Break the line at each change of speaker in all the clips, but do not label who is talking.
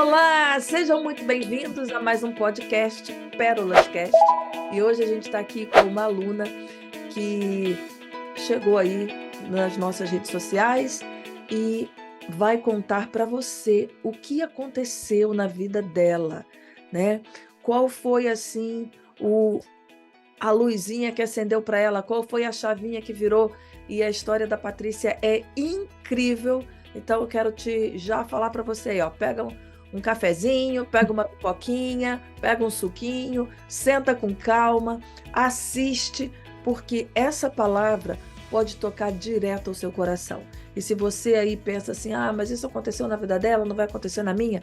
Olá, sejam muito bem-vindos a mais um podcast Pérolas Cast. E hoje a gente está aqui com uma aluna que chegou aí nas nossas redes sociais e vai contar para você o que aconteceu na vida dela, né? Qual foi assim a luzinha que acendeu para ela, qual foi a chavinha que virou, e a história da Patrícia é incrível. Então eu quero te já falar para você aí, ó, pega um cafezinho, pega uma pipoquinha, pega um suquinho, senta com calma, assiste, porque essa palavra pode tocar direto ao seu coração. E se você aí pensa assim, mas isso aconteceu na vida dela, não vai acontecer na minha?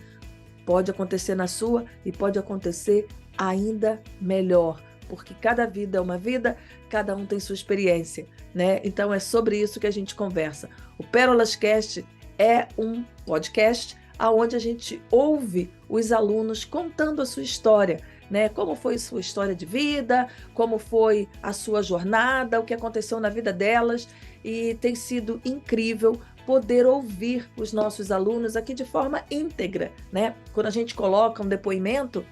Pode acontecer na sua e pode acontecer ainda melhor, porque cada vida é uma vida, cada um tem sua experiência, né? Então é sobre isso que a gente conversa. O Pérolas Cast é um podcast onde a gente ouve os alunos contando a sua história, né? Como foi sua história de vida, como foi a sua jornada, o que aconteceu na vida delas, e tem sido incrível poder ouvir os nossos alunos aqui de forma íntegra, né? Quando a gente coloca um depoimento,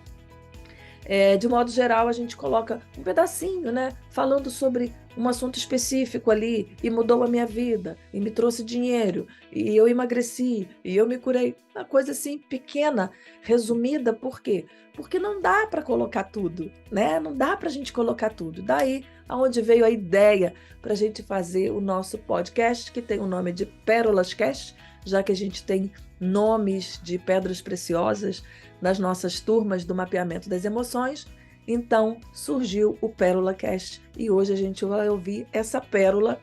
de modo geral, a gente coloca um pedacinho, né? Falando sobre um assunto específico ali, e mudou a minha vida, e me trouxe dinheiro, e eu emagreci, e eu me curei. Uma coisa assim pequena, resumida, por quê? Porque não dá para colocar tudo, né? Não dá para a gente colocar tudo. Daí aonde veio a ideia para a gente fazer o nosso podcast, que tem o nome de Pérolas Cast, já que a gente tem nomes de pedras preciosas nas nossas turmas do mapeamento das emoções. Então surgiu o Pérola Cast e hoje a gente vai ouvir essa pérola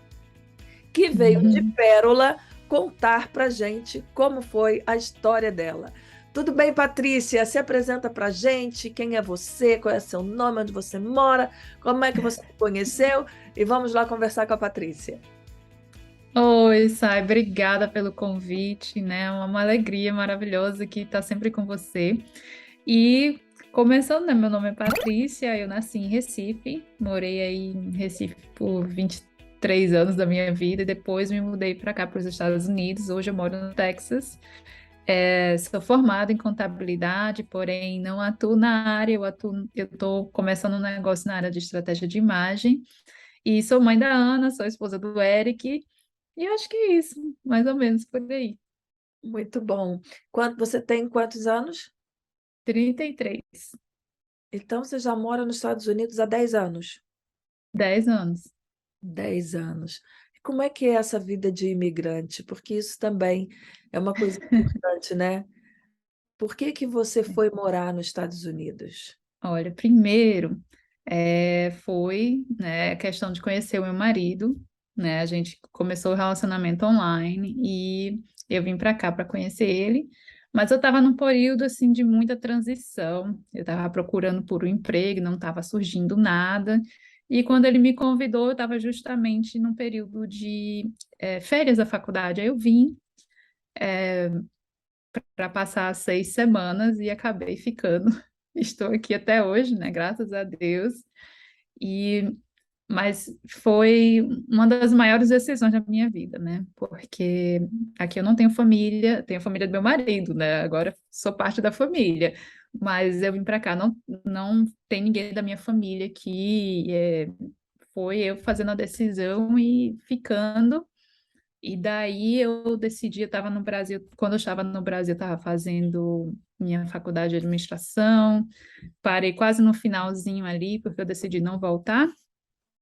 que veio de Pérola contar para gente como foi a história dela. Tudo bem, Patrícia? Se apresenta para gente, quem é você, qual é seu nome, onde você mora, como é que você se conheceu, e vamos lá conversar com a Patrícia.
Oi, Sai, obrigada pelo convite, né? É uma alegria maravilhosa aqui estar sempre com você. E começando, né? Meu nome é Patrícia, eu nasci em Recife, morei aí em Recife por 23 anos da minha vida e depois me mudei para cá, para os Estados Unidos. Hoje eu moro no Texas. Sou formada em contabilidade, porém não atuo na área, eu estou começando um negócio na área de estratégia de imagem. E sou mãe da Ana, sou esposa do Eric. E eu acho que é isso, mais ou menos por aí.
Muito bom. Você tem quantos anos?
33,
Então você já mora nos Estados Unidos há 10 anos.
10 anos.
10 anos. E como é que é essa vida de imigrante? Porque isso também é uma coisa importante, né? Por que que você foi morar nos Estados Unidos?
Olha, primeiro foi, né, a questão de conhecer o meu marido, né? A gente começou o relacionamento online e eu vim para cá para conhecer ele, mas eu estava num período assim de muita transição. Eu estava procurando por um emprego, não estava surgindo nada. E quando ele me convidou, eu estava justamente num período de férias da faculdade. Aí eu vim para passar 6 semanas e acabei ficando. Estou aqui até hoje, né? Graças a Deus. E mas foi uma das maiores decisões da minha vida, né? Porque aqui eu não tenho família, tenho a família do meu marido, né? Agora sou parte da família, mas eu vim para cá, não tem ninguém da minha família aqui. Foi eu fazendo a decisão e ficando. E daí eu decidi, eu estava no Brasil, quando eu estava no Brasil, eu estava fazendo minha faculdade de administração, parei quase no finalzinho ali, porque eu decidi não voltar,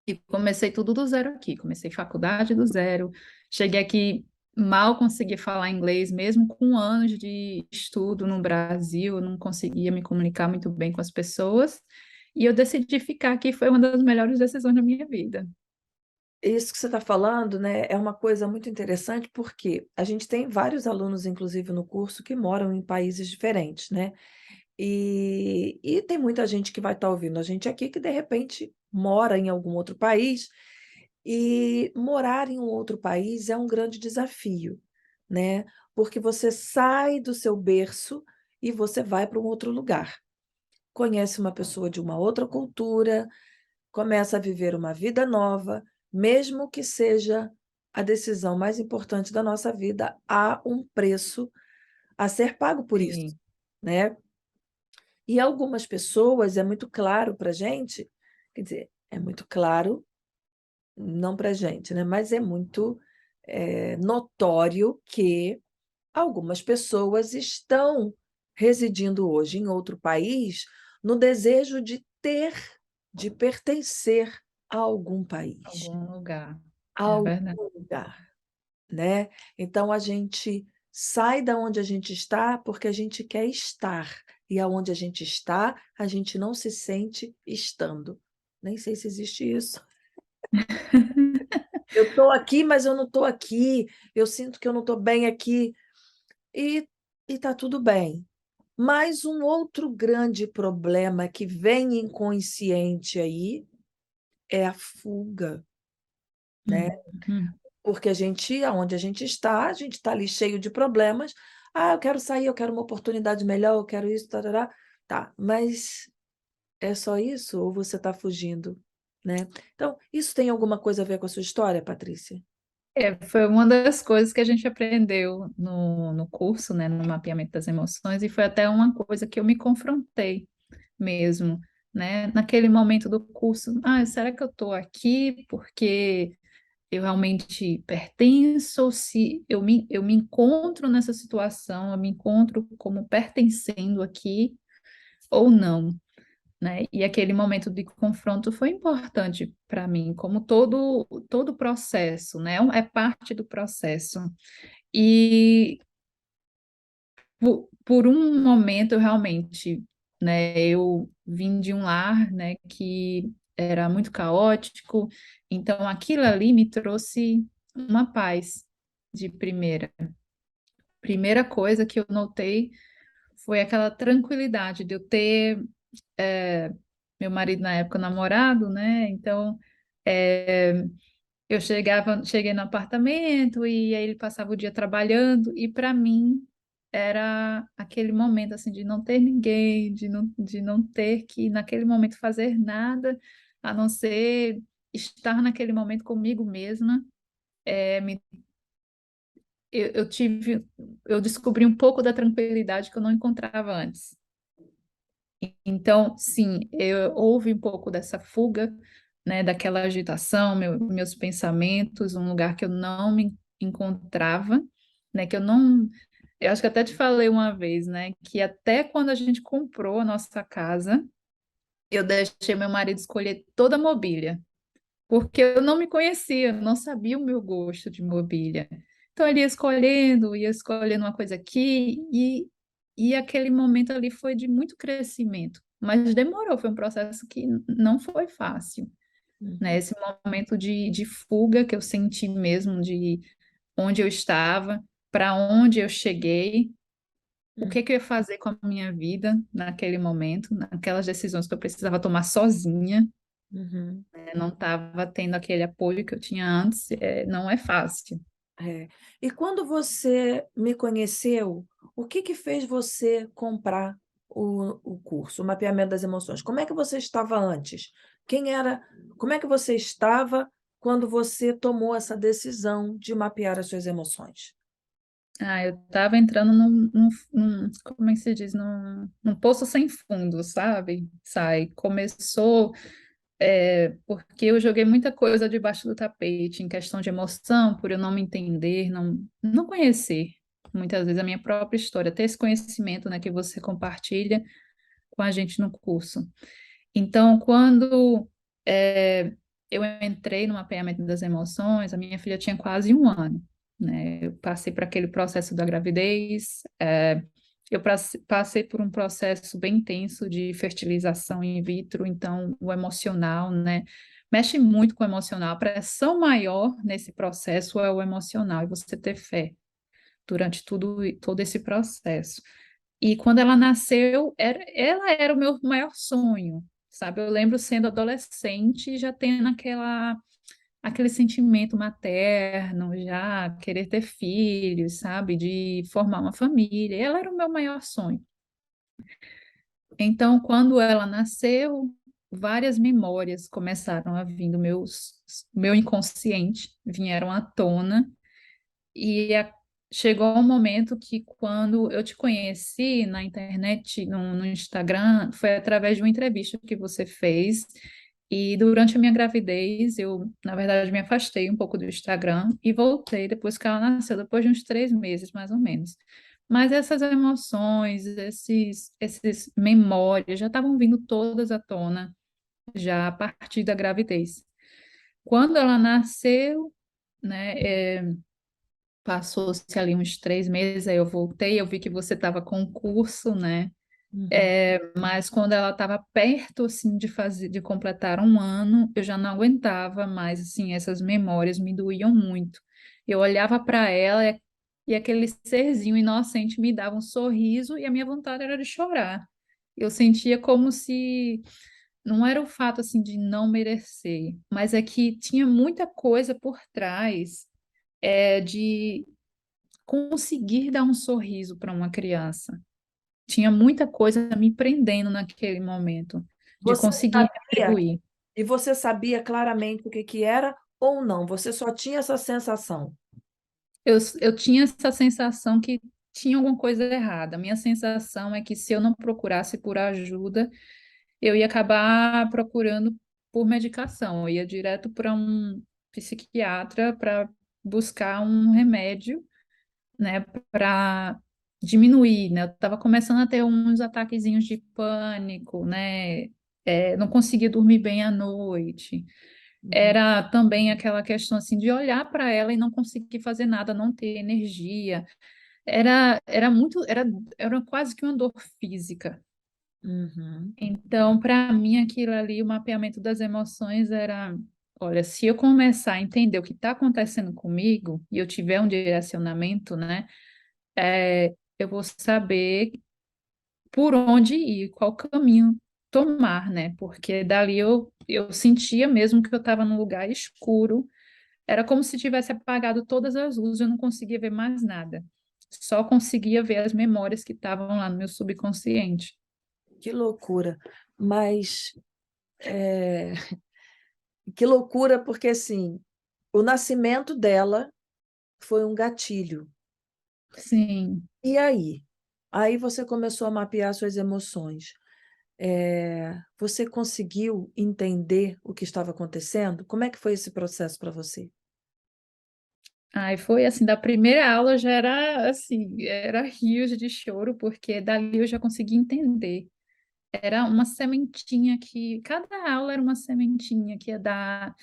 e comecei tudo do zero aqui. Comecei faculdade do zero, cheguei aqui, mal conseguia falar inglês, mesmo com anos de estudo no Brasil, eu não conseguia me comunicar muito bem com as pessoas, e eu decidi ficar aqui, foi uma das melhores decisões da minha vida.
Isso que você está falando, né, é uma coisa muito interessante, porque a gente tem vários alunos, inclusive no curso, que moram em países diferentes, né? E tem muita gente que vai estar ouvindo a gente aqui que de repente mora em algum outro país, e morar em um outro país é um grande desafio, né? Porque você sai do seu berço e você vai para um outro lugar. Conhece uma pessoa de uma outra cultura, começa a viver uma vida nova, mesmo que seja a decisão mais importante da nossa vida, há um preço a ser pago por isso.
Sim,
né? E algumas pessoas é muito claro para a gente, quer dizer, é muito claro, não para a gente, né? Mas é muito notório que algumas pessoas estão residindo hoje em outro país no desejo de ter, de pertencer a algum país,
Algum lugar.
a
É
algum
verdade.
lugar, né? Então a gente sai da onde a gente está porque a gente quer estar. E aonde a gente está, a gente não se sente estando. Nem sei se existe isso. Eu estou aqui, mas eu não estou aqui. Eu sinto que eu não estou bem aqui. E está tudo bem. Mas um outro grande problema que vem inconsciente aí é a fuga, né?
Hum.
Porque aonde a gente está ali cheio de problemas. Ah, eu quero sair, eu quero uma oportunidade melhor, eu quero isso, tarará. Tá, mas é só isso ou você está fugindo, né? Então, isso tem alguma coisa a ver com a sua história, Patrícia?
Foi uma das coisas que a gente aprendeu no curso, né, no mapeamento das emoções, e foi até uma coisa que eu me confrontei mesmo, né, naquele momento do curso. Ah, será que eu estou aqui porque eu realmente pertenço? Ou se eu me encontro nessa situação, eu me encontro como pertencendo aqui ou não? Né? E aquele momento de confronto foi importante para mim, como todo processo, né? É parte do processo. E por um momento eu realmente, né, eu vim de um lar, né, que era muito caótico, então aquilo ali me trouxe uma paz de primeira. Primeira coisa que eu notei foi aquela tranquilidade de eu ter meu marido na época namorado, né? Então, é, cheguei no apartamento e aí ele passava o dia trabalhando e para mim era aquele momento assim de não ter ninguém, de não ter que naquele momento fazer nada, a não ser estar naquele momento comigo mesma. É, eu tive, eu descobri um pouco da tranquilidade que eu não encontrava antes. Então, sim, houve um pouco dessa fuga, né, daquela agitação, meus pensamentos, um lugar que eu não me encontrava, né, que eu não, eu acho que até te falei uma vez, né, que até quando a gente comprou a nossa casa, eu deixei meu marido escolher toda a mobília, porque eu não me conhecia, eu não sabia o meu gosto de mobília. Então ele ia escolhendo uma coisa aqui, e aquele momento ali foi de muito crescimento, mas demorou, foi um processo que não foi fácil, né?
Uhum,
Esse momento de fuga que eu senti mesmo, de onde eu estava, para onde eu cheguei, o
uhum,
que que eu ia fazer com a minha vida naquele momento, naquelas decisões que eu precisava tomar sozinha,
uhum.
não estava tendo aquele apoio que eu tinha antes, não é fácil.
É. E quando você me conheceu, o que que fez você comprar o curso, o mapeamento das emoções? Como é que você estava antes? Quem era, como é que você estava quando você tomou essa decisão de mapear as suas emoções?
Ah, eu estava entrando como é que se diz, num poço sem fundo, sabe? Começou, porque eu joguei muita coisa debaixo do tapete, em questão de emoção, por eu não me entender, não conhecer muitas vezes a minha própria história, ter esse conhecimento, né, que você compartilha com a gente no curso. Então, quando eu entrei no mapeamento das emoções, a minha filha tinha quase um ano, né? Eu passei por aquele processo da gravidez, passei por um processo bem intenso de fertilização in vitro, então o emocional, né? Mexe muito com o emocional. A pressão maior nesse processo é o emocional, e você ter fé durante todo esse processo. E quando ela nasceu, ela era o meu maior sonho, sabe? Eu lembro sendo adolescente, já tendo aquele sentimento materno, já querer ter filhos, sabe? De formar uma família. Ela era o meu maior sonho. Então, quando ela nasceu, várias memórias começaram a vir meu inconsciente, vieram à tona, e chegou um momento que quando eu te conheci na internet, no Instagram, foi através de uma entrevista que você fez. E durante a minha gravidez, eu, na verdade, me afastei um pouco do Instagram e voltei depois que ela nasceu, depois de uns 3 meses, mais ou menos. Mas essas emoções, esses memórias já estavam vindo todas à tona, já a partir da gravidez. Quando ela nasceu, né, passou-se ali uns 3 meses, aí eu voltei, eu vi que você estava com um curso, né?
Uhum.
Mas quando ela estava perto, assim, de completar um ano, eu já não aguentava mais, assim, essas memórias me doíam muito. Eu olhava para ela e aquele serzinho inocente me dava um sorriso e a minha vontade era de chorar. Eu sentia como se não era o fato, assim, de não merecer, mas é que tinha muita coisa por trás, de conseguir dar um sorriso para uma criança. Tinha muita coisa me prendendo naquele momento, de
Você
conseguir
sabia,
retribuir.
e você sabia claramente o que que era ou não? Você só tinha essa sensação?
Eu tinha essa sensação que tinha alguma coisa errada. A minha sensação é que se eu não procurasse por ajuda, eu ia acabar procurando por medicação. Eu ia direto para um psiquiatra para buscar um remédio, né, para diminuir, né? Eu estava começando a ter uns ataquezinhos de pânico, né? Não conseguia dormir bem à noite.
Uhum.
Era também aquela questão assim de olhar para ela e não conseguir fazer nada, não ter energia. Era muito, era quase que uma dor física.
Uhum.
Então, para mim, aquilo ali, o mapeamento das emoções era, olha, se eu começar a entender o que está acontecendo comigo e eu tiver um direcionamento, né? Eu vou saber por onde ir, qual caminho tomar, né? Porque dali eu sentia mesmo que eu estava num lugar escuro, era como se tivesse apagado todas as luzes, eu não conseguia ver mais nada. Só conseguia ver as memórias que estavam lá no meu subconsciente.
Que loucura. Mas, eh, que loucura, porque assim, o nascimento dela foi um gatilho.
Sim.
E aí? Aí você começou a mapear suas emoções. Você conseguiu entender o que estava acontecendo? Como é que foi esse processo para você?
Aí foi assim, da primeira aula já era assim, era rios de choro, porque dali eu já consegui entender. Era uma sementinha que, cada aula era uma sementinha que ia dar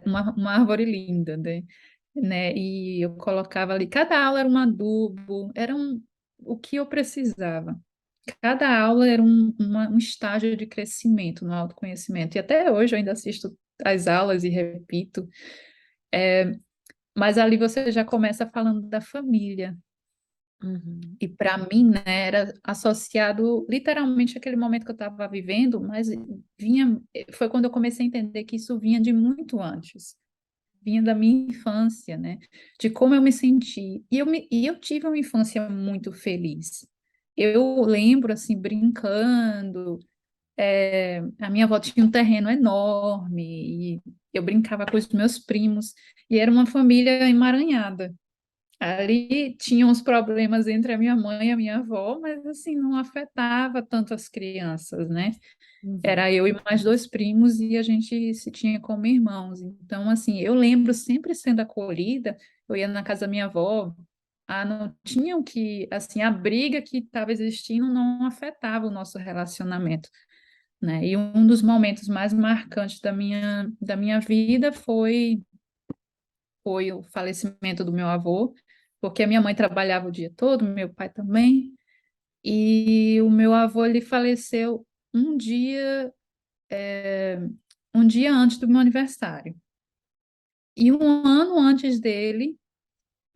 uma árvore linda, né? E eu colocava ali, cada aula era um adubo, o que eu precisava. Cada aula era um estágio de crescimento no autoconhecimento. E até hoje eu ainda assisto as aulas e repito. Mas ali você já começa falando da família.
Uhum,
E para mim, né, era associado literalmente àquele momento que eu estava vivendo, mas foi quando eu comecei a entender que isso vinha de muito antes, vinha da minha infância, né, de como eu me senti. E eu tive uma infância muito feliz. Eu lembro, assim, brincando, a minha avó tinha um terreno enorme, e eu brincava com os meus primos, e era uma família emaranhada. Ali tinha uns problemas entre a minha mãe e a minha avó, mas assim, não afetava tanto as crianças, né?
uhum.
Era eu e mais dois primos e a gente se tinha como irmãos. Então, assim, eu lembro sempre sendo acolhida, eu ia na casa da minha avó, não tinham que, assim, a briga que estava existindo não afetava o nosso relacionamento, né? E um dos momentos mais marcantes da minha vida foi o falecimento do meu avô, porque a minha mãe trabalhava o dia todo, meu pai também, e o meu avô ele faleceu um dia, é, um dia antes do meu aniversário. E um ano antes dele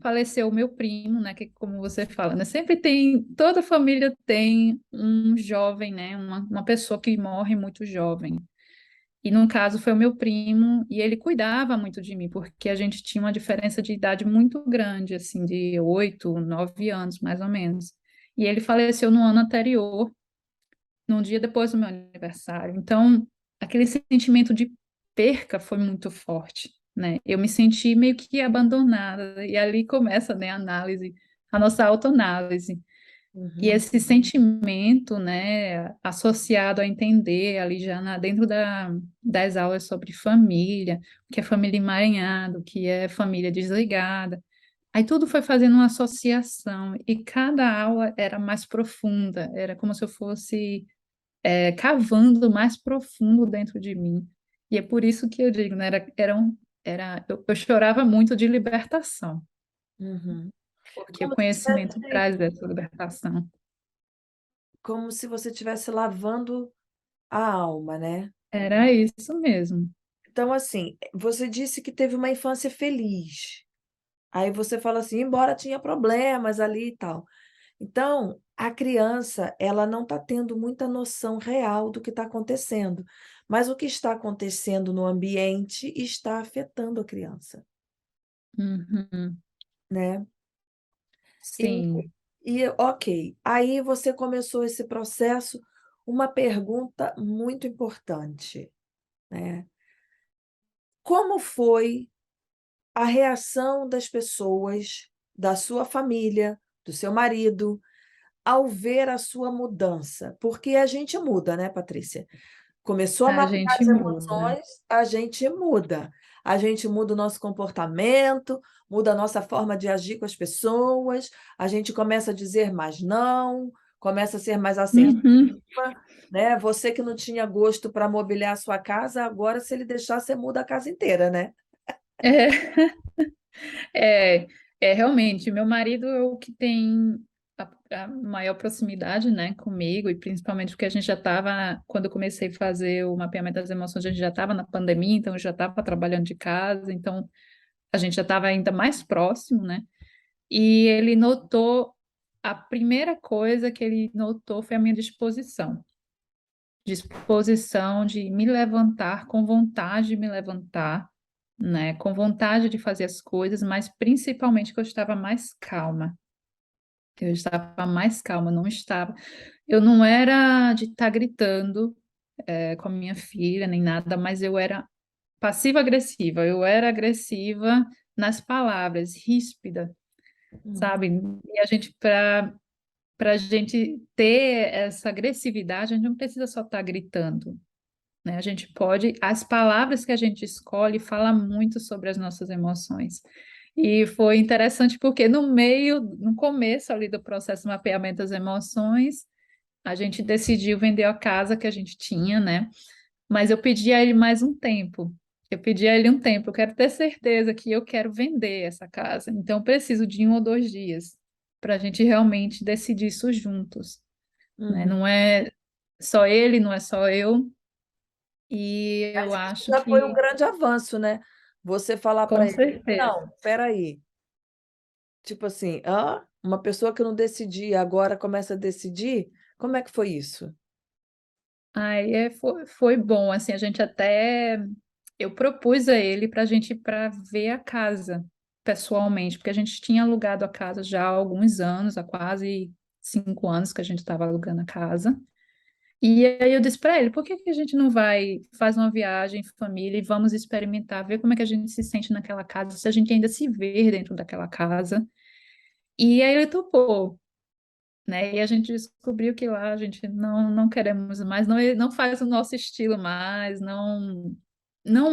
faleceu o meu primo, né? Que como você fala, né? Sempre tem, toda família tem um jovem, né? Uma pessoa que morre muito jovem. E no caso foi o meu primo, e ele cuidava muito de mim, porque a gente tinha uma diferença de idade muito grande, assim, de 8, 9 anos, mais ou menos. E ele faleceu no ano anterior, num dia depois do meu aniversário. Então, aquele sentimento de perca foi muito forte. né? Eu me senti meio que abandonada, e ali começa, né, a análise, a nossa autoanálise. E
Uhum,
esse sentimento, né, associado a entender ali já dentro das aulas sobre família, o que é família emaranhada, o que é família desligada. Aí tudo foi fazendo uma associação e cada aula era mais profunda, era como se eu fosse cavando mais profundo dentro de mim. E é por isso que eu digo, né, eu chorava muito de libertação,
uhum.
porque o
Como se
conhecimento
tivesse,
traz essa libertação.
como se você estivesse lavando a alma, né?
Era isso mesmo.
Então, assim, você disse que teve uma infância feliz. Aí você fala assim, embora tinha problemas ali e tal. Então, a criança, ela não está tendo muita noção real do que está acontecendo, mas o que está acontecendo no ambiente está afetando a criança,
Uhum.
né? E,
Sim.
ok, aí você começou esse processo, uma pergunta muito importante, né? Como foi a reação das pessoas, da sua família, do seu marido, ao ver a sua mudança? Porque a gente muda, né, Patrícia? Começou a
A
mapear
gente
as
muda.
emoções, a gente muda. A gente muda o nosso comportamento, muda a nossa forma de agir com as pessoas, a gente começa a dizer mais não, começa a ser mais assertiva,
Uhum.
né? Você que não tinha gosto para mobiliar a sua casa, agora, se ele deixar, você muda a casa inteira, né?
É, é, realmente, meu marido é o que tem a maior proximidade, né, comigo, e principalmente porque a gente já estava, quando eu comecei a fazer o mapeamento das emoções, a gente já estava na pandemia, então eu já estava trabalhando de casa, então a gente já estava ainda mais próximo, né? E ele notou, a primeira coisa que ele notou foi a minha disposição de me levantar, com vontade de me levantar, né? Com vontade de fazer as coisas, mas principalmente que eu estava mais calma. Eu estava mais calma, não estava. Eu não era de estar gritando com a minha filha nem nada, mas eu era passiva-agressiva. Eu era agressiva nas palavras, ríspida,
Uhum,
sabe? E a gente, para a gente ter essa agressividade, a gente não precisa só estar gritando, né? A gente pode, as palavras que a gente escolhe falam muito sobre as nossas emoções. E foi interessante porque no começo ali do processo de mapeamento das emoções, a gente decidiu vender a casa que a gente tinha, né? Mas eu pedi a ele mais um tempo. Eu pedi a ele um tempo. Eu quero ter certeza que eu quero vender essa casa. Então, eu preciso de 1 ou 2 dias para a gente realmente decidir isso juntos, né?
uhum.
Não é só ele, não é só eu. E eu
Mas isso
acho
já foi um
que,
grande avanço, né? Você falar para
com
ele,
certeza.
não, espera aí. Tipo assim, uma pessoa que não decidia agora começa a decidir? Como é que foi isso?
Aí foi bom, assim, a gente até, eu propus a ele para a gente ir para ver a casa pessoalmente, porque a gente tinha alugado a casa já há alguns anos, há quase 5 anos que a gente estava alugando a casa. E aí eu disse para ele, por que que a gente não vai, faz uma viagem em família e vamos experimentar, ver como é que a gente se sente naquela casa, se a gente ainda se vê dentro daquela casa. E aí ele topou, né? E a gente descobriu que lá a gente não queremos mais, não faz o nosso estilo mais, não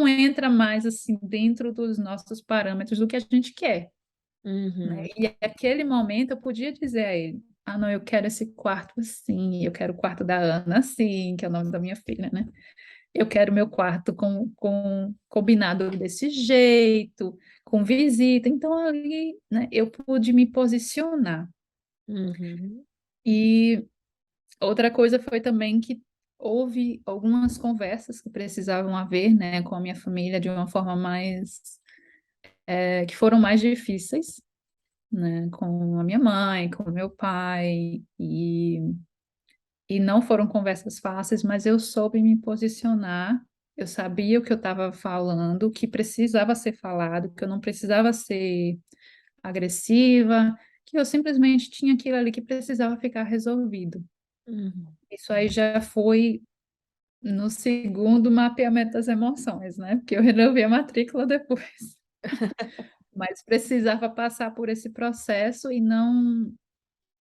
entra mais assim dentro dos nossos parâmetros do que a gente quer, né?
Uhum,
E naquele momento eu podia dizer a ele, ah, não, eu quero esse quarto assim, eu quero o quarto da Ana assim, que é o nome da minha filha, né? Eu quero meu quarto com combinado desse jeito, com visita. Então ali, né, eu pude me posicionar.
uhum,
E outra coisa foi também que houve algumas conversas que precisavam haver, né, com a minha família de uma forma que foram mais difíceis, né, com a minha mãe, com o meu pai, e não foram conversas fáceis, mas eu soube me posicionar, eu sabia o que eu estava falando, o que precisava ser falado, que eu não precisava ser agressiva, que eu simplesmente tinha aquilo ali que precisava ficar resolvido.
uhum,
Isso aí já foi no segundo mapeamento das emoções, né? Porque eu renovei a matrícula depois. Mas precisava passar por esse processo e não,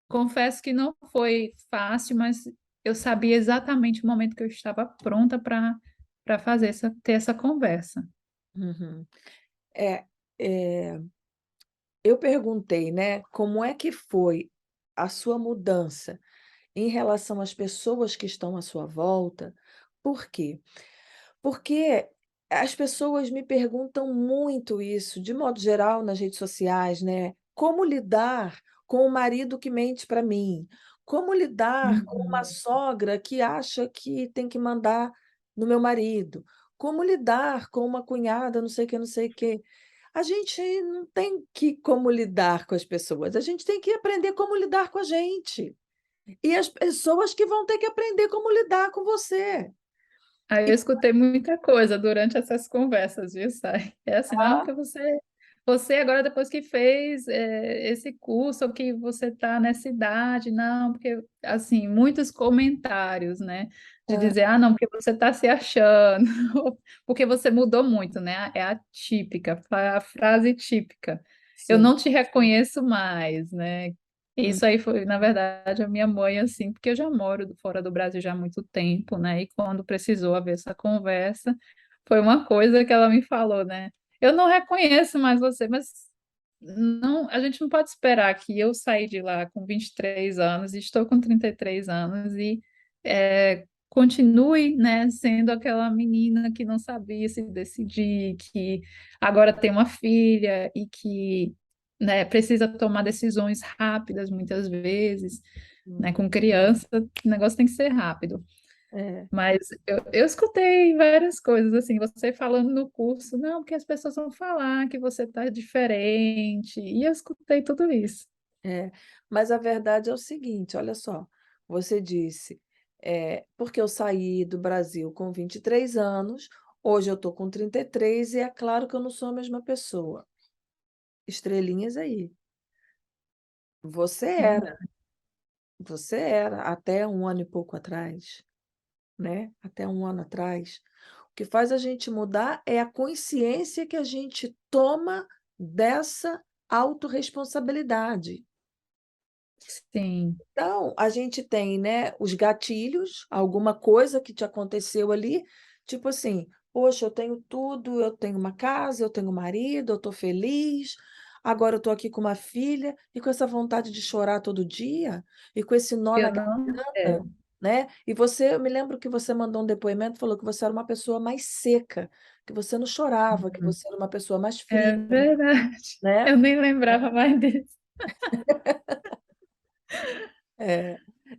confesso que não foi fácil, mas eu sabia exatamente o momento que eu estava pronta para fazer ter essa conversa.
Uhum. É, é, eu perguntei, né, como é que foi a sua mudança em relação às pessoas que estão à sua volta? Por quê? Porque as pessoas me perguntam muito isso, de modo geral, nas redes sociais, né? Como lidar com o marido que mente para mim? Como lidar com uma
Uhum.
sogra que acha que tem que mandar no meu marido? Como lidar com uma cunhada, não sei o que, não sei o que. A gente não tem que como lidar com as pessoas, a gente tem que aprender como lidar com a gente. E as pessoas que vão ter que aprender como lidar com você.
Aí eu escutei muita coisa durante essas conversas, viu, Sai? É assim, não, porque você agora, depois que fez esse curso, ou que você está nessa idade, não, porque, assim, muitos comentários, né, de
Ah,
dizer, ah, não, porque você está se achando, porque você mudou muito, né? É a típica, a frase típica. Eu
sim.
não te reconheço mais, né?
Hum,
Isso aí foi, na verdade, a minha mãe, assim, porque eu já moro fora do Brasil já há muito tempo, né? E quando precisou haver essa conversa, foi uma coisa que ela me falou, né? Eu não reconheço mais você, mas não, a gente não pode esperar que eu saí de lá com 23 anos e estou com 33 anos e continue, né, sendo aquela menina que não sabia se decidir, que agora tem uma filha e que, né, precisa tomar decisões rápidas muitas vezes, né,
hum,
com criança, o negócio tem que ser rápido.
é,
Mas eu escutei várias coisas, assim, você falando no curso, não, porque as pessoas vão falar que você está diferente, e eu escutei tudo isso.
é. Mas a verdade é o seguinte, olha só, você disse, porque eu saí do Brasil com 23 anos, hoje eu estou com 33 e é claro que eu não sou a mesma pessoa. Estrelinhas aí. Você era,
Verdade.
você era até um ano e pouco atrás, né? Até um ano atrás. O que faz a gente mudar é a consciência que a gente toma dessa autorresponsabilidade.
Sim,
Então, a gente tem, né, os gatilhos, alguma coisa que te aconteceu ali, tipo assim, poxa, eu tenho tudo, eu tenho uma casa, eu tenho um marido, eu estou feliz, agora eu estou aqui com uma filha, e com essa vontade de chorar todo dia, e com esse nó na
eu não.
garganta, né? E você, eu me lembro que você mandou um depoimento, falou que você era uma pessoa mais seca, que você não chorava, que você era uma pessoa mais fria,
É verdade.
né?
Eu nem lembrava mais disso.
É.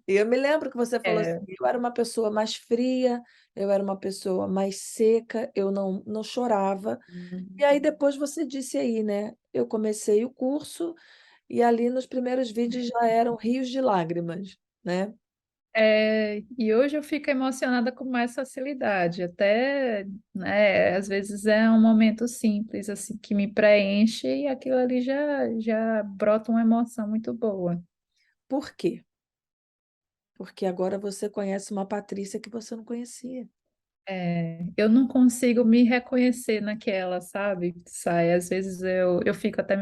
E eu me lembro que você falou assim:
É,
eu era uma pessoa mais fria, eu era uma pessoa mais seca, eu não chorava. E aí depois você disse aí, né? Eu comecei o curso e ali nos primeiros vídeos já eram rios de lágrimas, né?
e hoje eu fico emocionada com mais facilidade. Até, né, às vezes é um momento simples, assim, que me preenche e aquilo ali já brota uma emoção muito boa.
Por quê? Porque agora você conhece uma Patrícia que você não conhecia.
Eu não consigo me reconhecer naquela, sabe? Sai, às vezes eu fico até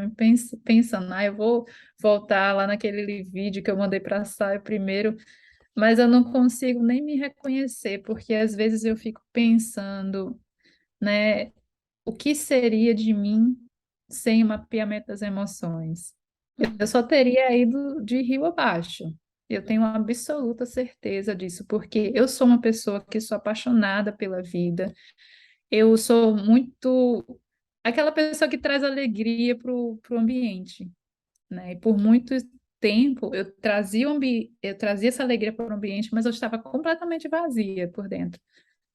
pensando, eu vou voltar lá naquele vídeo que eu mandei para a Sai primeiro, mas eu não consigo nem me reconhecer, porque às vezes eu fico pensando, né, o que seria de mim sem o mapeamento das emoções? Eu
Uhum.
só teria ido de rio abaixo. Eu tenho uma absoluta certeza disso, porque eu sou uma pessoa que sou apaixonada pela vida. Eu sou muito aquela pessoa que traz alegria para o ambiente, né? E por muito tempo eu trazia essa alegria para o ambiente, mas eu estava completamente vazia por dentro.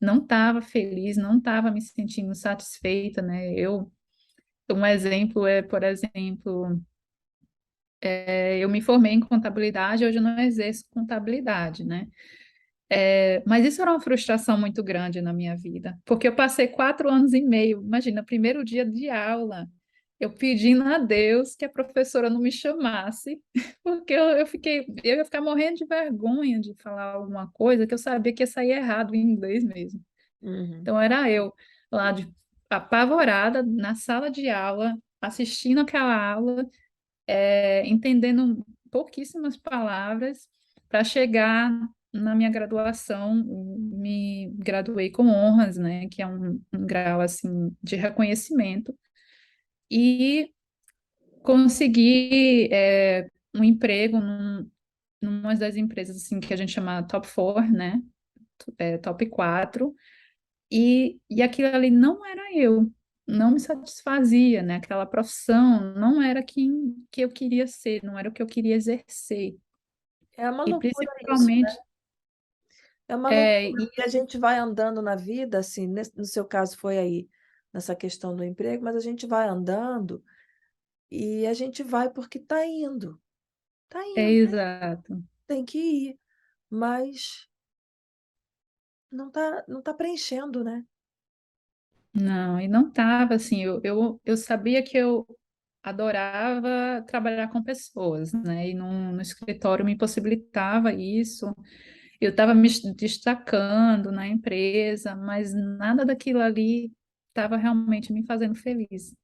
Não estava feliz, não estava me sentindo satisfeita, né? Um exemplo é, por exemplo, eu me formei em contabilidade, hoje eu não exerço contabilidade, né? Mas isso era uma frustração muito grande na minha vida, porque eu passei 4 anos e meio, imagina, primeiro dia de aula. eu pedindo a Deus que a professora não me chamasse, porque eu ia ficar morrendo de vergonha de falar alguma coisa que eu sabia que ia sair errado em inglês mesmo.
Uhum.
Então era eu lá apavorada na sala de aula, assistindo aquela aula, entendendo pouquíssimas palavras para chegar na minha graduação, me graduei com honras, né, que é um grau assim de reconhecimento e consegui um emprego numa das empresas assim que a gente chama top 4, né, top 4 e aquilo ali não era eu. Não me satisfazia, né? Aquela profissão não era quem que eu queria ser, não era o que eu queria exercer.
É uma
E
loucura isso, né?
principalmente,
É uma
é,
loucura,
e
porque a gente vai andando na vida, assim, no seu caso foi aí, nessa questão do emprego, mas a gente vai andando e a gente vai porque está
é
indo,
exato.
tem que ir, mas não tá preenchendo, né?
Não, e não estava assim. Eu sabia que eu adorava trabalhar com pessoas, né? E no escritório me possibilitava isso. Eu estava me destacando na empresa, mas nada daquilo ali estava realmente me fazendo feliz,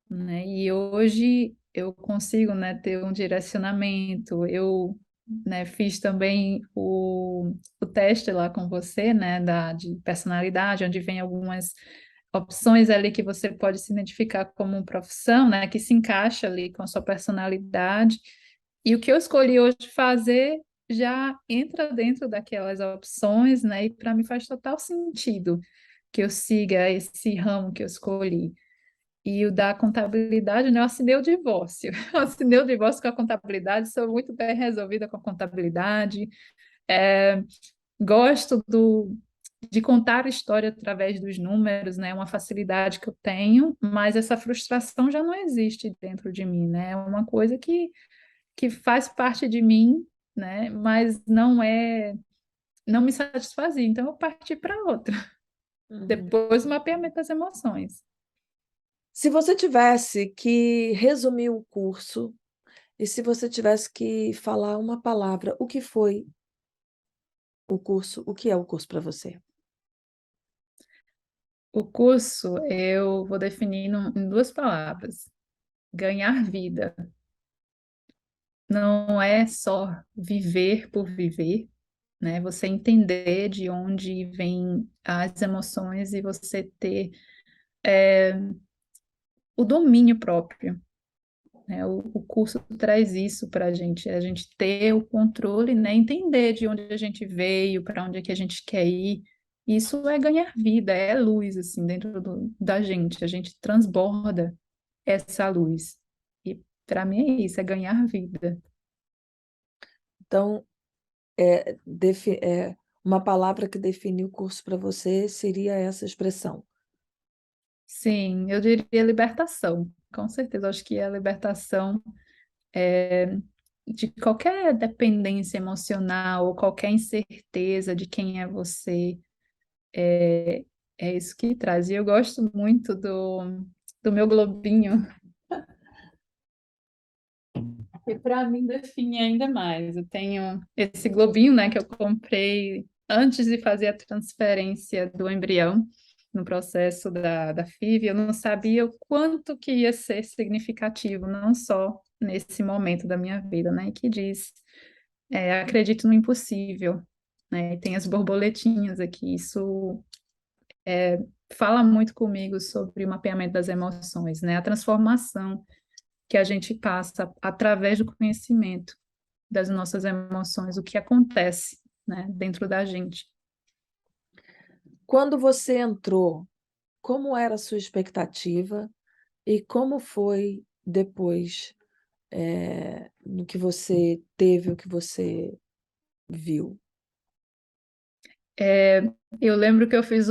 né? E hoje eu consigo, né, ter um direcionamento. Eu, né, fiz também o teste lá com você, né, de personalidade, onde vem algumas opções ali que você pode se identificar como profissão, né, que se encaixa ali com a sua personalidade. E o que eu escolhi hoje fazer já entra dentro daquelas opções, né, e para mim faz total sentido que eu siga esse ramo que eu escolhi. E o da contabilidade, né, eu assinei o divórcio. Eu assinei o divórcio com a contabilidade, sou muito bem resolvida com a contabilidade. É, gosto de contar a história através dos números, né? É uma facilidade que eu tenho, mas essa frustração já não existe dentro de mim, né? É uma coisa que faz parte de mim, né? Mas não me satisfazia. Então eu parti para outra.
Uhum.
Depois o mapeamento das emoções.
Se você tivesse que resumir o curso, e se você tivesse que falar uma palavra, o que foi o curso? O que é o curso para você?
O curso eu vou definir em duas palavras: ganhar vida. Não é só viver por viver, né? Você entender de onde vêm as emoções e você ter o domínio próprio, né? O curso traz isso para a gente ter o controle, né? Entender de onde a gente veio, para onde é que a gente quer ir. Isso é ganhar vida, é luz, assim, dentro da gente. A gente transborda essa luz. E para mim é isso, é ganhar vida.
Então, uma palavra que define o curso para você seria essa expressão.
Sim, eu diria libertação. Com certeza, acho que a libertação de qualquer dependência emocional ou qualquer incerteza de quem é você, é, é isso que traz. E eu gosto muito do meu globinho, que para mim define ainda mais. Eu tenho esse globinho, né, que eu comprei antes de fazer a transferência do embrião no processo da FIV. Eu não sabia o quanto que ia ser significativo, não só nesse momento da minha vida, né, que diz, acredito no impossível, né, e tem as borboletinhas aqui. Isso fala muito comigo sobre o mapeamento das emoções, né, a transformação que a gente passa através do conhecimento das nossas emoções, o que acontece, né, dentro da gente.
Quando você entrou, como era a sua expectativa e como foi depois, no que você teve, o que você viu?
É, eu lembro que eu fiz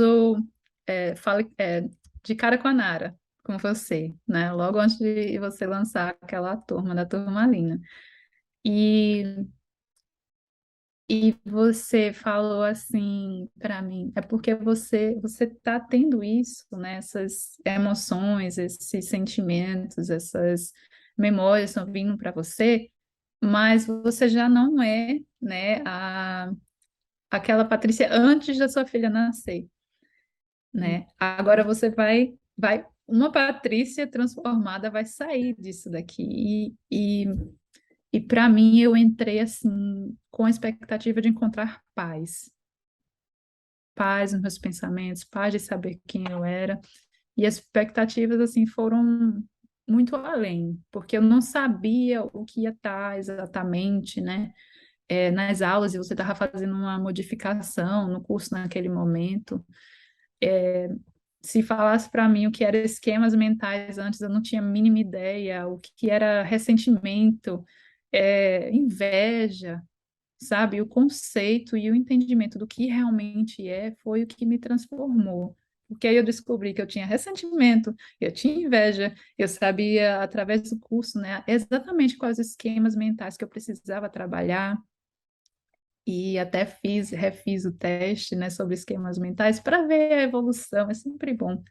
de cara com a Nara, com você, né, logo antes de você lançar aquela turma da Turmalina. E E você falou assim para mim, é porque você está tendo isso, né? Essas emoções, esses sentimentos, essas memórias estão vindo para você, mas você já não é, né, aquela Patrícia antes da sua filha nascer, né? Agora você vai, uma Patrícia transformada vai sair disso daqui. E para mim, eu entrei assim, com a expectativa de encontrar paz. Paz nos meus pensamentos, paz de saber quem eu era. E as expectativas, assim, foram muito além, porque eu não sabia o que ia estar exatamente, né? Nas aulas, e você estava fazendo uma modificação no curso naquele momento. Se falasse para mim o que eram esquemas mentais antes, eu não tinha a mínima ideia, o que era ressentimento, inveja, sabe? O conceito e o entendimento do que realmente foi o que me transformou. Porque aí eu descobri que eu tinha ressentimento, eu tinha inveja, eu sabia, através do curso, né, exatamente quais esquemas mentais que eu precisava trabalhar, e até refiz o teste, né, sobre esquemas mentais para ver a evolução, é sempre bom.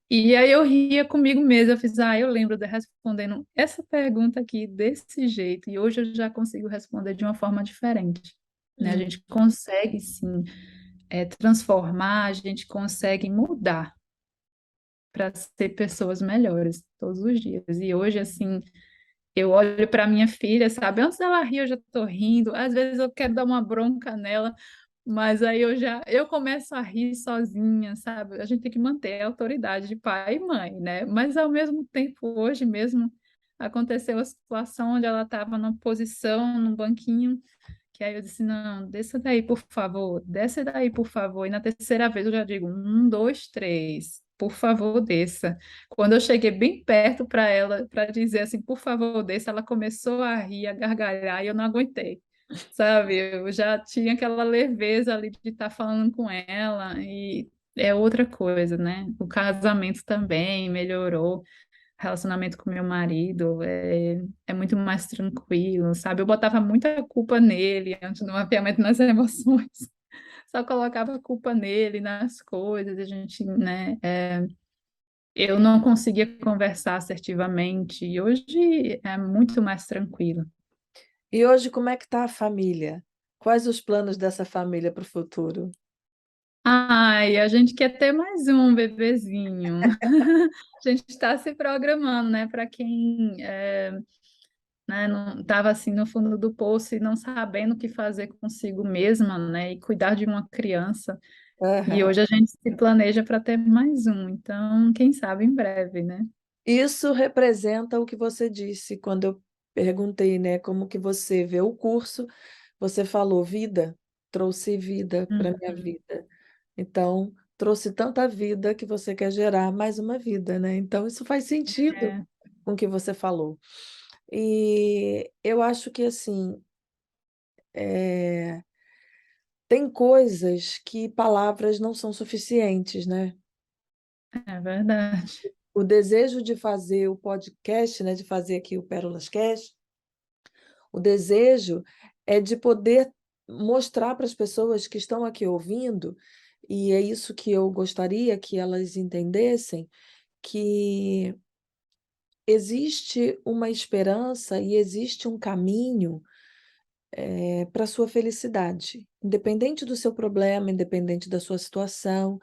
E aí eu ria comigo mesma, eu fiz, eu lembro de respondendo essa pergunta aqui desse jeito, e hoje eu já consigo responder de uma forma diferente, né? A
Hum.
gente consegue, sim, transformar, a gente consegue mudar para ser pessoas melhores todos os dias. E hoje, assim, eu olho para minha filha, sabe? Antes dela rir, eu já estou rindo. Às vezes eu quero dar uma bronca nela, mas aí eu começo a rir sozinha, sabe? A gente tem que manter a autoridade de pai e mãe, né? Mas ao mesmo tempo, hoje mesmo, aconteceu a situação onde ela estava numa posição, num banquinho, que aí eu disse, não, desça daí, por favor, desça daí, por favor. E na terceira vez eu já digo, um, dois, três, por favor, desça. Quando eu cheguei bem perto para ela, para dizer assim, por favor, desça, ela começou a rir, a gargalhar, e eu não aguentei. Sabe, eu já tinha aquela leveza ali de estar falando com ela, e é outra coisa, né? O casamento também melhorou, relacionamento com meu marido é muito mais tranquilo, sabe? Eu botava muita culpa nele antes do mapeamento nas emoções, só colocava culpa nele, nas coisas, a gente, né? Eu não conseguia conversar assertivamente, e hoje é muito mais tranquilo.
E hoje, como é que está a família? Quais os planos dessa família para o futuro?
Ai, a gente quer ter mais um bebezinho. A gente está se programando, né? Para quem né, não estava assim no fundo do poço e não sabendo o que fazer consigo mesma, né? E cuidar de uma criança. E
Aham.
hoje a gente se planeja para ter mais um. Então, quem sabe em breve, né?
Isso representa o que você disse quando eu perguntei, né, como que você vê o curso. Você falou vida, trouxe vida para a minha
Uhum.
vida. Então, trouxe tanta vida que você quer gerar mais uma vida, né? Então, isso faz sentido
É,
com o que você falou. E eu acho que, assim, é, tem coisas que palavras não são suficientes, né?
é verdade.
O desejo de fazer o podcast, né, de fazer aqui o Pérolas Cast, o desejo é de poder mostrar para as pessoas que estão aqui ouvindo, e é isso que eu gostaria que elas entendessem, que existe uma esperança e existe um caminho para a sua felicidade, independente do seu problema, independente da sua situação.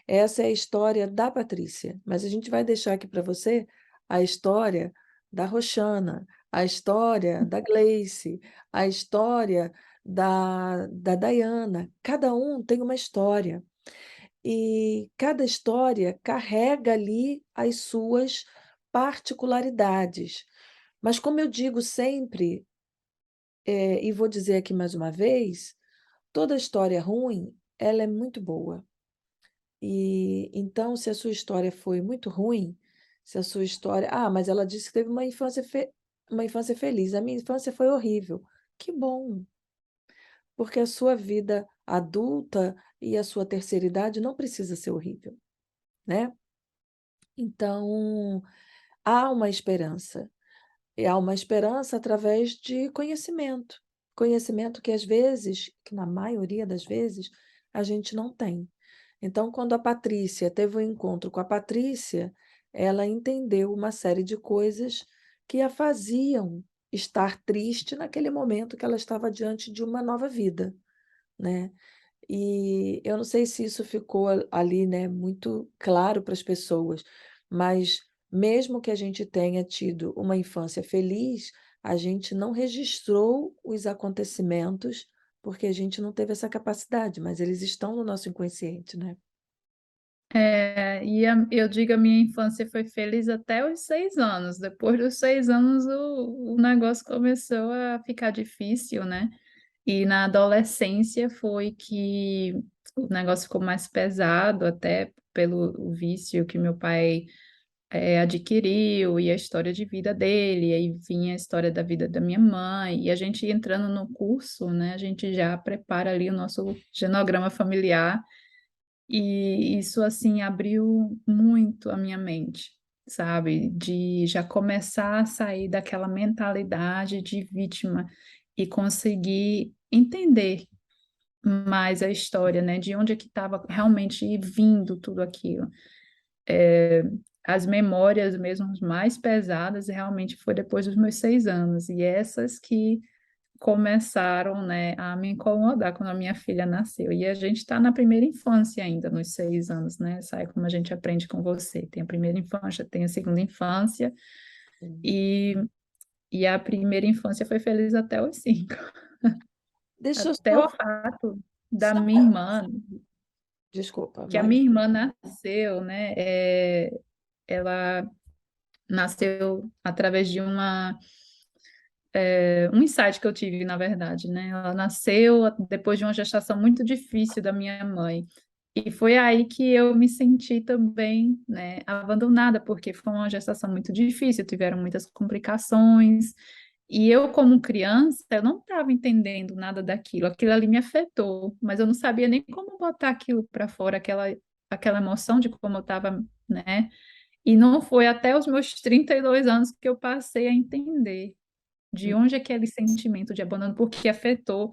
Essa é a história da Patrícia, mas a gente vai deixar aqui para você a história da Roxana, a história da Gleice, a história da Dayana. Cada um tem uma história e cada história carrega ali as suas particularidades. Mas, como eu digo sempre, e vou dizer aqui mais uma vez, toda história ruim, ela é muito boa. E então, se a sua história foi muito ruim, se a sua história, mas ela disse que teve uma infância feliz. A minha infância foi horrível. Que bom, porque a sua vida adulta e a sua terceira idade não precisa ser horrível, né? Então, há uma esperança. E há uma esperança através de conhecimento. conhecimento que às vezes, que na maioria das vezes, a gente não tem. Então, quando a Patrícia teve um encontro com a Patrícia, ela entendeu uma série de coisas que a faziam estar triste naquele momento que ela estava diante de uma nova vida, né? E eu não sei se isso ficou ali, né, muito claro para as pessoas, mas mesmo que a gente tenha tido uma infância feliz, a gente não registrou os acontecimentos porque a gente não teve essa capacidade, mas eles estão no nosso inconsciente, né?
Eu digo, a minha infância foi feliz até os 6 anos. Depois dos 6 anos, o negócio começou a ficar difícil, né? E na adolescência foi que o negócio ficou mais pesado, até pelo o vício que meu pai adquiriu e a história de vida dele, e aí vinha a história da vida da minha mãe, e a gente entrando no curso, né? A gente já prepara ali o nosso genograma familiar. E isso, assim, abriu muito a minha mente, sabe? De já começar a sair daquela mentalidade de vítima e conseguir entender mais a história, né? De onde é que estava realmente vindo tudo aquilo. As memórias mesmo mais pesadas realmente foi depois dos meus 6 anos, e essas que começaram, né, a me incomodar quando a minha filha nasceu. E a gente está na primeira infância ainda, nos 6 anos, né? Sabe como a gente aprende com você? Tem a primeira infância, tem a segunda infância,
Sim.
e, e a primeira infância foi feliz até os 5.
Deixa eu
Até o
só.
fato da
Só
minha irmã,
desculpa,
que a
vai.
minha irmã nasceu, né? Ela nasceu através de um insight que eu tive, na verdade, né? Ela nasceu depois de uma gestação muito difícil da minha mãe. E foi aí que eu me senti também, né, abandonada, porque foi uma gestação muito difícil, tiveram muitas complicações. E eu, como criança, eu não estava entendendo nada daquilo. Aquilo ali me afetou, mas eu não sabia nem como botar aquilo para fora, aquela emoção de como eu estava, né? E não foi até os meus 32 anos que eu passei a entender de onde é aquele sentimento de abandono, porque afetou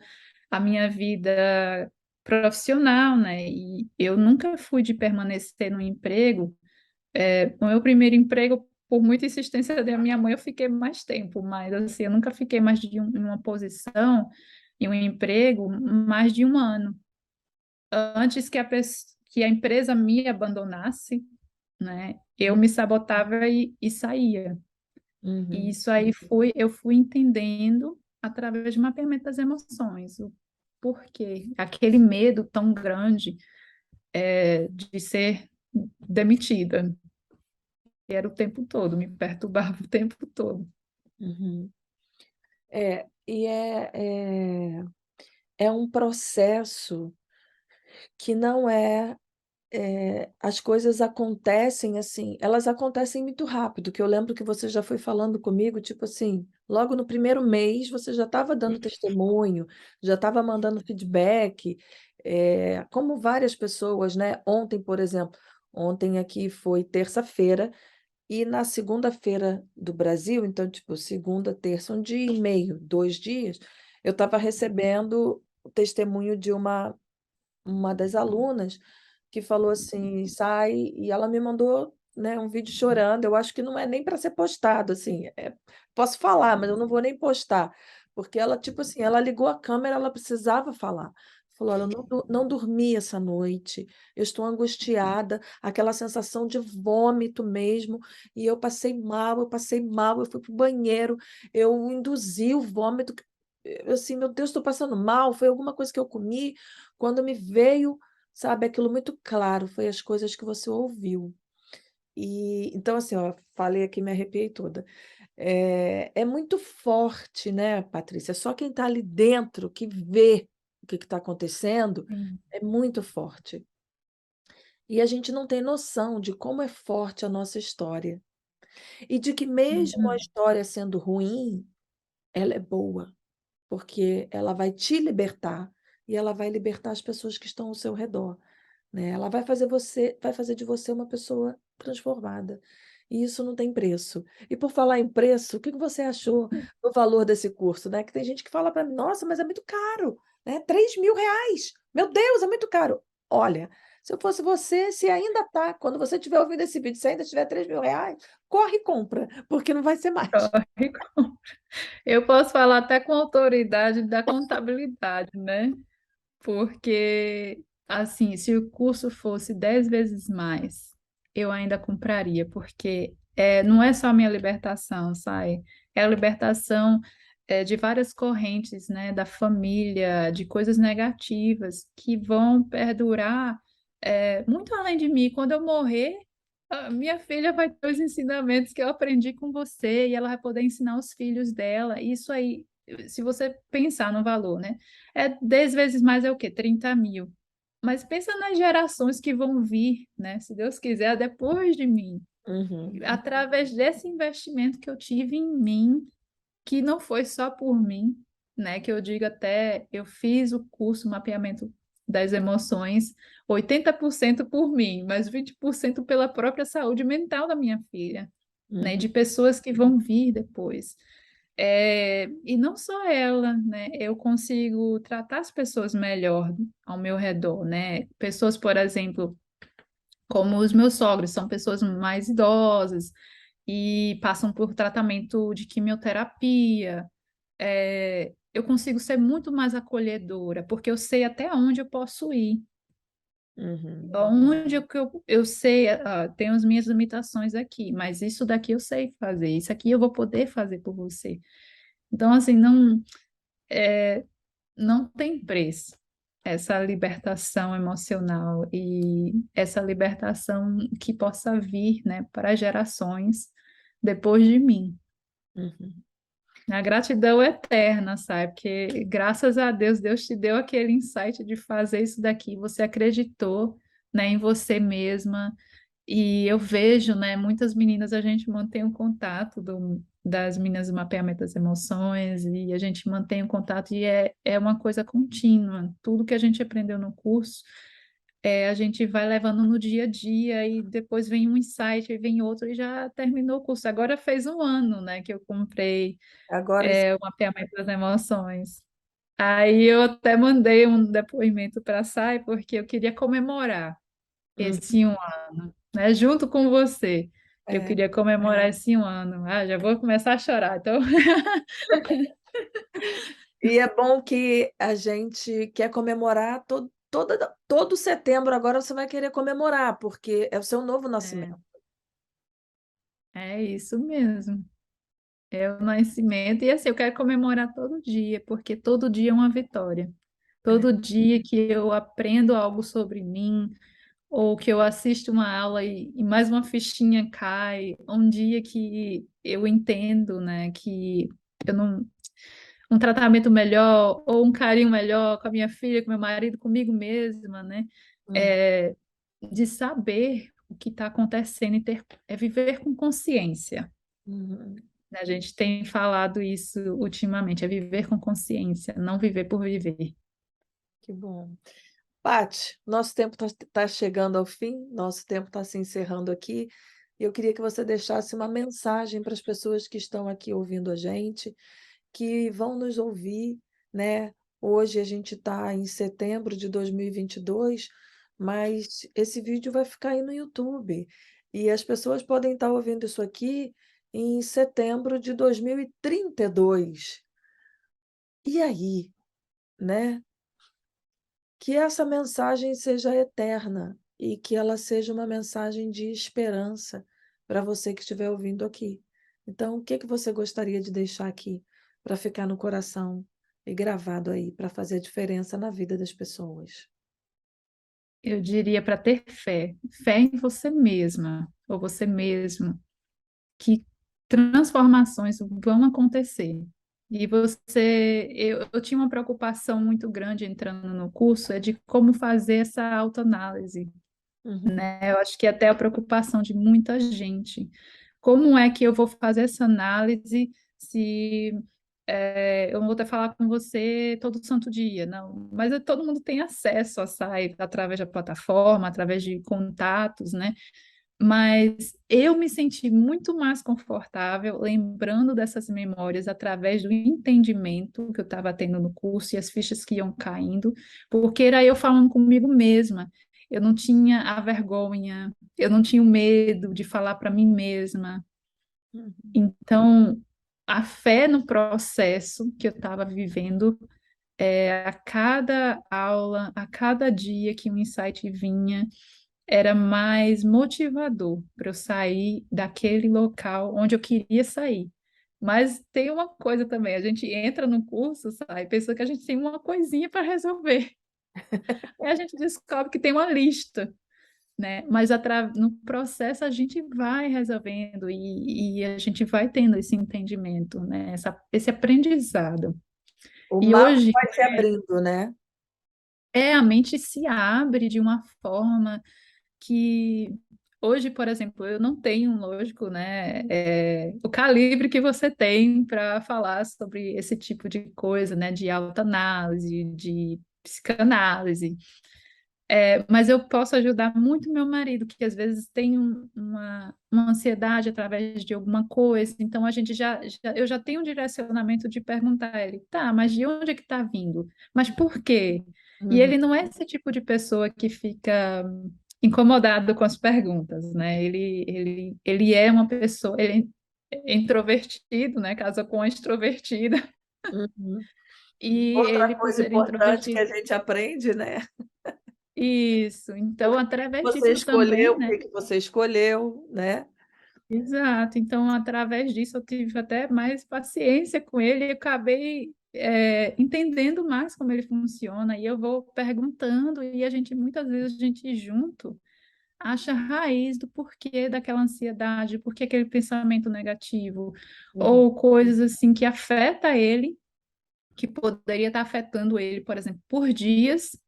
a minha vida profissional, né? E eu nunca fui de permanecer no emprego. O meu primeiro emprego, por muita insistência da minha mãe, eu fiquei mais tempo, mas assim, eu nunca fiquei mais em uma posição, em um emprego, mais de um ano. Antes que a empresa me abandonasse, né? Eu me sabotava e saía. E
Uhum,
isso aí eu fui entendendo através de mapeamento das emoções, o porquê, aquele medo tão grande de ser demitida, que era o tempo todo, me perturbava o tempo todo.
uhum. É um processo que não é, as coisas acontecem assim, elas acontecem muito rápido, que eu lembro que você já foi falando comigo, tipo assim, logo no primeiro mês você já estava dando testemunho, já estava mandando feedback, como várias pessoas, né? Ontem, por exemplo, ontem aqui foi terça-feira, e na segunda-feira do Brasil, então, tipo, segunda, terça, um dia e meio, 2 dias, eu estava recebendo o testemunho de uma das alunas que falou assim, sai, e ela me mandou, né, um vídeo chorando. Eu acho que não é nem para ser postado, assim, posso falar, mas eu não vou nem postar, porque ela, tipo assim, ela ligou a câmera, ela precisava falar. Falou, olha, eu não dormi essa noite, eu estou angustiada, aquela sensação de vômito mesmo, e eu passei mal, eu fui para o banheiro, eu induzi o vômito, assim, meu Deus, estou passando mal, foi alguma coisa que eu comi, quando me veio, sabe, aquilo muito claro, foi as coisas que você ouviu. E então, assim, ó, falei aqui, me arrepiei toda. É muito forte, né, Patrícia? Só quem está ali dentro, que vê o que está acontecendo,
Sim.
é muito forte. E a gente não tem noção de como é forte a nossa história. E de que mesmo a
Uhum.
história sendo ruim, ela é boa, porque ela vai te libertar e ela vai libertar as pessoas que estão ao seu redor, né? Ela vai fazer de você uma pessoa transformada. e isso não tem preço. E por falar em preço, o que que você achou do valor desse curso, né? Que tem gente que fala para mim, nossa, mas é muito caro, né? R$ 3.000. Meu Deus, é muito caro. Olha, se eu fosse você, se ainda tá, quando você estiver ouvindo esse vídeo, se ainda tiver R$ 3.000, corre e compra, porque não vai ser mais.
Eu posso falar até com autoridade da contabilidade, né? Porque, assim, se o curso fosse 10 vezes mais, eu ainda compraria, porque não é só a minha libertação, sabe? É a libertação de várias correntes, né? Da família, de coisas negativas que vão perdurar muito além de mim. Quando eu morrer, a minha filha vai ter os ensinamentos que eu aprendi com você e ela vai poder ensinar os filhos dela. Isso aí, se você pensar no valor, né? 10 vezes mais é o quê? 30.000. Mas pensa nas gerações que vão vir, né? Se Deus quiser, depois de mim.
Uhum,
Através desse investimento que eu tive em mim, que não foi só por mim, né? Que eu digo até, eu fiz o curso Mapeamento das Emoções, 80% por mim, mas 20% pela própria saúde mental da minha filha, né? E
uhum,
de pessoas que vão vir depois. E não só ela, né? Eu consigo tratar as pessoas melhor ao meu redor, né? Pessoas, por exemplo, como os meus sogros, são pessoas mais idosas e passam por tratamento de quimioterapia. Eu consigo ser muito mais acolhedora, porque eu sei até onde eu posso ir.
uhum.
Onde eu sei, tenho as minhas limitações aqui, mas isso daqui eu sei fazer, isso aqui eu vou poder fazer por você. Então, assim, não tem preço essa libertação emocional e essa libertação que possa vir, né, para gerações depois de mim.
Uhum.
A gratidão é eterna, sabe? Porque graças a Deus, Deus te deu aquele insight de fazer isso daqui, você acreditou, né, em você mesma. E eu vejo, né, muitas meninas, a gente mantém o contato das meninas do mapeamento das emoções, e a gente mantém o contato, e é uma coisa contínua. Tudo que a gente aprendeu no curso, a gente vai levando no dia a dia, e depois vem um insight, e vem outro, e já terminou o curso. Agora fez um ano, né, que eu comprei
Agora,
o mapeamento das emoções. Aí eu até mandei um depoimento para a Sai, porque eu queria comemorar
uhum.
esse um ano, né? Junto com você. Eu
É.
queria comemorar esse um ano. Ah, já vou começar a chorar. Então,
E é bom que a gente quer comemorar todo setembro. Agora você vai querer comemorar, porque é o seu novo
é,
nascimento.
é isso mesmo. É o nascimento. E assim, eu quero comemorar todo dia, porque todo dia é uma vitória.
É.
Todo dia que eu aprendo algo sobre mim, ou que eu assisto uma aula e mais uma fichinha cai, um dia que eu entendo, né, que eu não um tratamento melhor ou um carinho melhor com a minha filha, com meu marido, comigo mesma, né?
Uhum,
É, de saber o que está acontecendo e viver com consciência.
uhum.
A gente tem falado isso ultimamente, é viver com consciência, não viver por viver.
Que bom. Paty, nosso tempo está chegando ao fim, nosso tempo está se encerrando aqui. E eu queria que você deixasse uma mensagem para as pessoas que estão aqui ouvindo a gente, que vão nos ouvir, né? Hoje a gente está em setembro de 2022, mas esse vídeo vai ficar aí no YouTube. E as pessoas podem estar ouvindo isso aqui em setembro de 2032. E aí, né? Que essa mensagem seja eterna e que ela seja uma mensagem de esperança para você que estiver ouvindo aqui. Então, o que que você gostaria de deixar aqui para ficar no coração e gravado aí, para fazer a diferença na vida das pessoas?
Eu diria para ter fé, fé em você mesma ou você mesmo, que transformações vão acontecer. E eu tinha uma preocupação muito grande entrando no curso, é de como fazer essa autoanálise,
Uhum,
né? Eu acho que até a preocupação de muita gente. Como é que eu vou fazer essa análise se eu não vou até falar com você todo santo dia? Não, mas todo mundo tem acesso a site através da plataforma, através de contatos, né? Mas eu me senti muito mais confortável lembrando dessas memórias através do entendimento que eu estava tendo no curso e as fichas que iam caindo, porque era eu falando comigo mesma. Eu não tinha a vergonha, eu não tinha o medo de falar para mim mesma.
Uhum.
Então, a fé no processo que eu estava vivendo, a cada aula, a cada dia que um insight vinha, era mais motivador para eu sair daquele local onde eu queria sair. Mas tem uma coisa também, a gente entra no curso, sai, pensa que a gente tem uma coisinha para resolver. Aí a gente descobre que tem uma lista, né? Mas no processo a gente vai resolvendo e a gente vai tendo esse entendimento, né? Esse aprendizado.
O
E
mapa
hoje
vai se abrindo, né?
a mente se abre de uma forma que hoje, por exemplo, eu não tenho, lógico, né, o calibre que você tem para falar sobre esse tipo de coisa, né, de autoanálise, de psicanálise. Mas eu posso ajudar muito meu marido, que às vezes tem uma ansiedade através de alguma coisa, então a gente eu já tenho um direcionamento de perguntar a ele, tá, mas de onde é que está vindo? Mas por quê? E
Uhum.
ele não é esse tipo de pessoa que fica incomodado com as perguntas, né? Ele é uma pessoa, ele é introvertido, né? Casa com uma extrovertida,
Uhum.
e
Outra
ele, por
coisa
ser
importante que a
introvertido,
gente aprende, né?
isso. Então, através
Você
disso
escolheu,
também,
o
né?
que que você escolheu, né?
Exato. Então, através disso, eu tive até mais paciência com ele e acabei entendendo mais como ele funciona. E eu vou perguntando e a gente muitas vezes a gente junto acha a raiz do porquê daquela ansiedade, porquê aquele pensamento negativo,
Uhum.
ou coisas assim que afeta ele, que poderia estar afetando ele, por exemplo, por dias,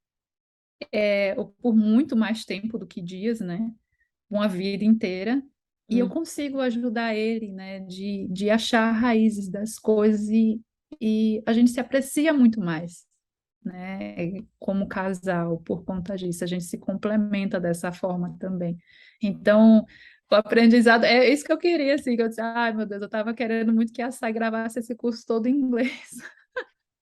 ou por muito mais tempo do que dias, né? Uma vida inteira. E eu
Uhum.
consigo ajudar ele, né, de achar raízes das coisas e a gente se aprecia muito mais, né, como casal por conta disso. A gente se complementa dessa forma também. Então, o aprendizado é isso que eu queria, assim, que eu disse, ai meu Deus, eu estava querendo muito que a Sai gravasse esse curso todo em inglês.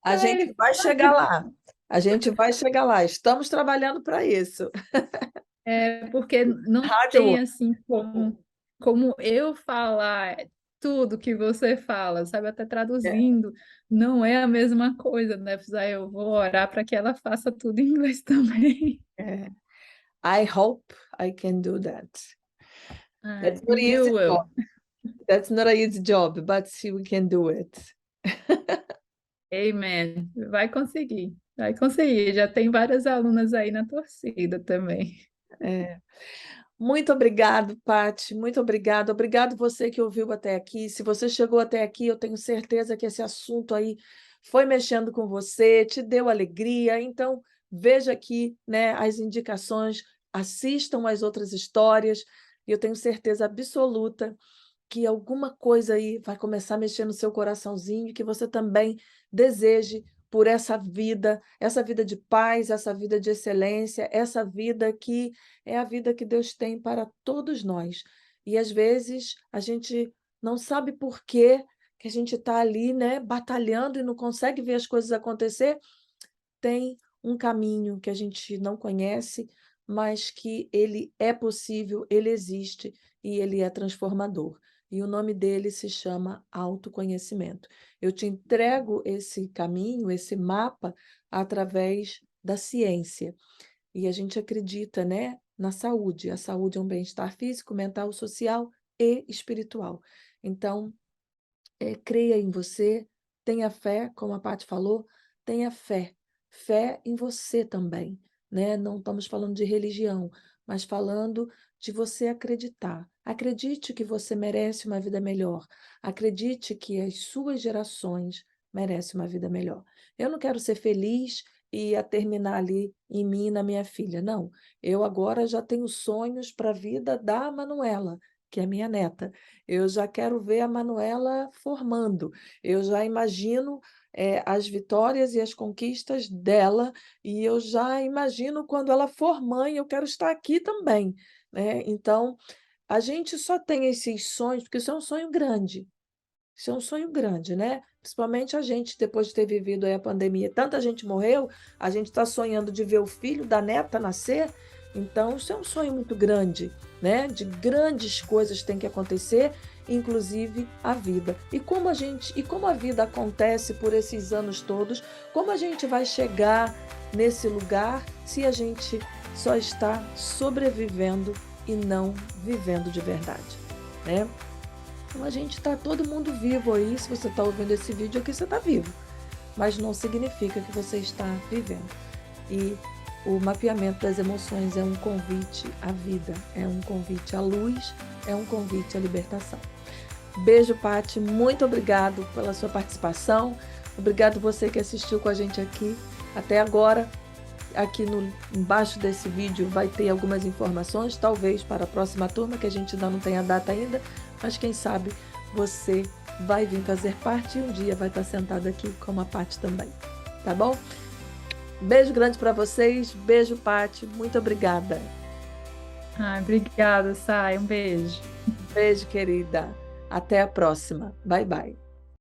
A
Para
gente
ele
vai
falar
chegar lá. A gente vai chegar lá. Estamos trabalhando para isso.
porque não
Hard
tem
work.
assim como eu falar tudo que você fala, sabe? Até
É,
traduzindo, não é a mesma coisa, né? Eu vou orar para que ela faça tudo em inglês também.
é. I hope I can do that. That's not an
You
easy job.
will.
That's not an easy job, but we can do it.
Amen. Vai conseguir. Vai conseguir. Já tem várias alunas aí na torcida também.
É. Muito obrigado, Paty. Muito obrigado. Obrigado você que ouviu até aqui. Se você chegou até aqui, eu tenho certeza que esse assunto aí foi mexendo com você, te deu alegria. Então, veja aqui, né, as indicações, assistam as outras histórias. E eu tenho certeza absoluta que alguma coisa aí vai começar a mexer no seu coraçãozinho, que você também deseje por essa vida de paz, essa vida de excelência, essa vida que é a vida que Deus tem para todos nós. E às vezes a gente não sabe por quê que a gente está ali, né, batalhando e não consegue ver as coisas acontecer. Tem um caminho que a gente não conhece, mas que ele é possível, ele existe e ele é transformador. E o nome dele se chama autoconhecimento. Eu te entrego esse caminho, esse mapa, através da ciência. E a gente acredita, né, na saúde. A saúde é um bem-estar físico, mental, social e espiritual. Então, creia em você, tenha fé, como a Paty falou, tenha fé. Fé em você também, né? Não estamos falando de religião, mas falando de você acreditar. Acredite que você merece uma vida melhor. Acredite que as suas gerações merecem uma vida melhor. Eu não quero ser feliz e a terminar ali em mim e na minha filha. Não. Eu agora já tenho sonhos para a vida da Manuela, que é minha neta. Eu já quero ver a Manuela formando. Eu já imagino as vitórias e as conquistas dela, e eu já imagino quando ela for mãe, eu quero estar aqui também, né? Então, a gente só tem esses sonhos, porque isso é um sonho grande. Isso é um sonho grande, né? Principalmente a gente, depois de ter vivido aí a pandemia, tanta gente morreu, a gente está sonhando de ver o filho da neta nascer, então isso é um sonho muito grande, né? De grandes coisas têm que acontecer, inclusive a vida. E como a vida acontece por esses anos todos, como a gente vai chegar nesse lugar se a gente só está sobrevivendo e não vivendo de verdade, né? Então a gente está todo mundo vivo aí. Se você está ouvindo esse vídeo aqui, você está vivo, mas não significa que você está vivendo. E o mapeamento das emoções é um convite à vida, é um convite à luz, é um convite à libertação. Beijo, Paty, muito obrigado pela sua participação. Obrigado você que assistiu com a gente aqui até agora. Aqui embaixo desse vídeo vai ter algumas informações, talvez para a próxima turma, que a gente ainda não tem a data ainda, mas quem sabe você vai vir fazer parte e um dia vai estar sentado aqui como a Paty também, tá bom? Beijo grande para vocês, beijo, Paty, muito obrigada.
Obrigada, Sai, um beijo.
Beijo, querida. Até a próxima. Bye, bye.